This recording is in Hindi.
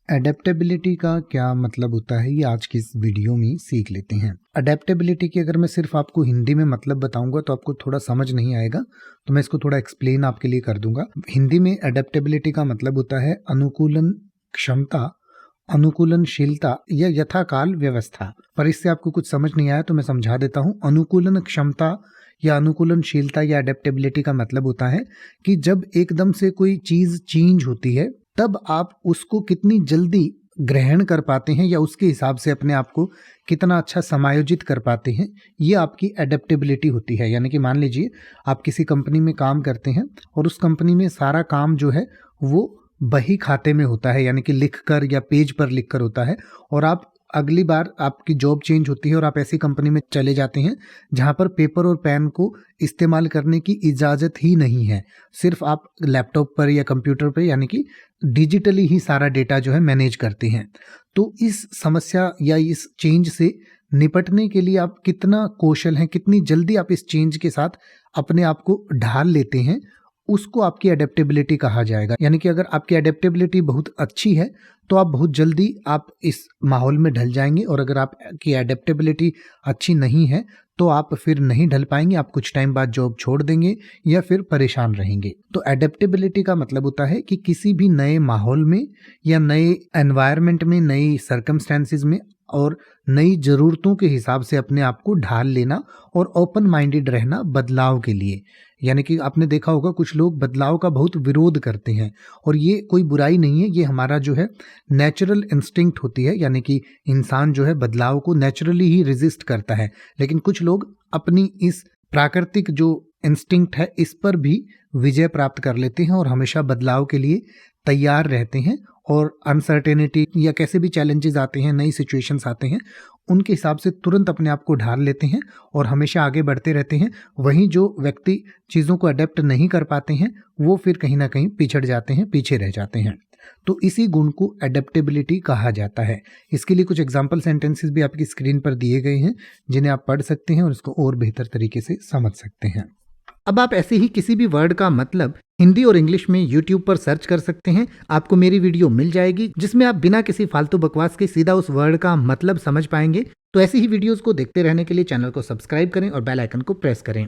एडेप्टेबिलिटी का क्या मतलब होता है, ये आज की इस वीडियो में सीख लेते हैं। एडेप्टेबिलिटी की अगर मैं सिर्फ आपको हिंदी में मतलब बताऊंगा तो आपको थोड़ा समझ नहीं आएगा, तो मैं इसको थोड़ा एक्सप्लेन आपके लिए कर दूंगा। हिंदी में एडेप्टेबिलिटी का मतलब होता है अनुकूलन क्षमता, अनुकूलनशीलता या यथाकाल व्यवस्था। पर इससे आपको कुछ समझ नहीं आया तो मैं समझा देता हूँ। अनुकूलन क्षमता या अनुकूलनशीलता या एडेप्टेबिलिटी का मतलब होता है कि जब एकदम से कोई चीज चेंज होती है तब आप उसको कितनी जल्दी ग्रहण कर पाते हैं या उसके हिसाब से अपने आप को कितना अच्छा समायोजित कर पाते हैं, ये आपकी एडेप्टेबिलिटी होती है। यानी कि मान लीजिए आप किसी कंपनी में काम करते हैं और उस कंपनी में सारा काम जो है वो बही खाते में होता है, यानी कि लिख कर या पेज पर लिख कर होता है, और आप अगली बार आपकी जॉब चेंज होती है और आप ऐसी कंपनी में चले जाते हैं जहां पर पेपर और पेन को इस्तेमाल करने की इजाज़त ही नहीं है। सिर्फ आप लैपटॉप पर या कंप्यूटर पर यानी कि डिजिटली ही सारा डेटा जो है मैनेज करते हैं। तो इस समस्या या इस चेंज से निपटने के लिए आप कितना कौशल हैं, कितनी जल्दी आप इस चेंज के साथ अपने आप को ढाल लेते हैं, उसको आपकी एडेप्टेबिलिटी कहा जाएगा। यानी कि अगर आपकी एडेप्टेबिलिटी बहुत अच्छी है तो आप बहुत जल्दी आप इस माहौल में ढल जाएंगे, और अगर आपकी एडेप्टेबिलिटी अच्छी नहीं है तो आप फिर नहीं ढल पाएंगे, आप कुछ टाइम बाद जॉब छोड़ देंगे या फिर परेशान रहेंगे। तो एडेप्टेबिलिटी का मतलब होता है कि किसी भी नए माहौल में या नए एनवायरनमेंट में, नई सर्कमस्टेंसेस में और नई ज़रूरतों के हिसाब से अपने आप को ढाल लेना और ओपन माइंडेड रहना बदलाव के लिए। यानी कि आपने देखा होगा कुछ लोग बदलाव का बहुत विरोध करते हैं, और ये कोई बुराई नहीं है, ये हमारा जो है नेचुरल इंस्टिंक्ट होती है। यानी कि इंसान जो है बदलाव को नेचुरली ही रेजिस्ट करता है, लेकिन कुछ लोग अपनी इस प्राकृतिक जो इंस्टिंक्ट है इस पर भी विजय प्राप्त कर लेते हैं और हमेशा बदलाव के लिए तैयार रहते हैं, और अनसर्टेनिटी या कैसे भी चैलेंजेस आते हैं, नई सिचुएशंस आते हैं, उनके हिसाब से तुरंत अपने आप को ढाल लेते हैं और हमेशा आगे बढ़ते रहते हैं। वहीं जो व्यक्ति चीज़ों को अडेप्ट नहीं कर पाते हैं वो फिर कहीं ना कहीं पिछड़ जाते हैं, पीछे रह जाते हैं। तो इसी गुण को एडेप्टेबिलिटी कहा जाता है। इसके लिए कुछ एग्जाम्पल सेंटेंसेस भी आपकी स्क्रीन पर दिए गए हैं जिन्हें आप पढ़ सकते हैं और इसको और बेहतर तरीके से समझ सकते हैं। अब आप ऐसे ही किसी भी वर्ड का मतलब हिंदी और इंग्लिश में YouTube पर सर्च कर सकते हैं, आपको मेरी वीडियो मिल जाएगी जिसमें आप बिना किसी फालतू बकवास के सीधा उस वर्ड का मतलब समझ पाएंगे। तो ऐसी ही वीडियोस को देखते रहने के लिए चैनल को सब्सक्राइब करें और बेल आइकन को प्रेस करें।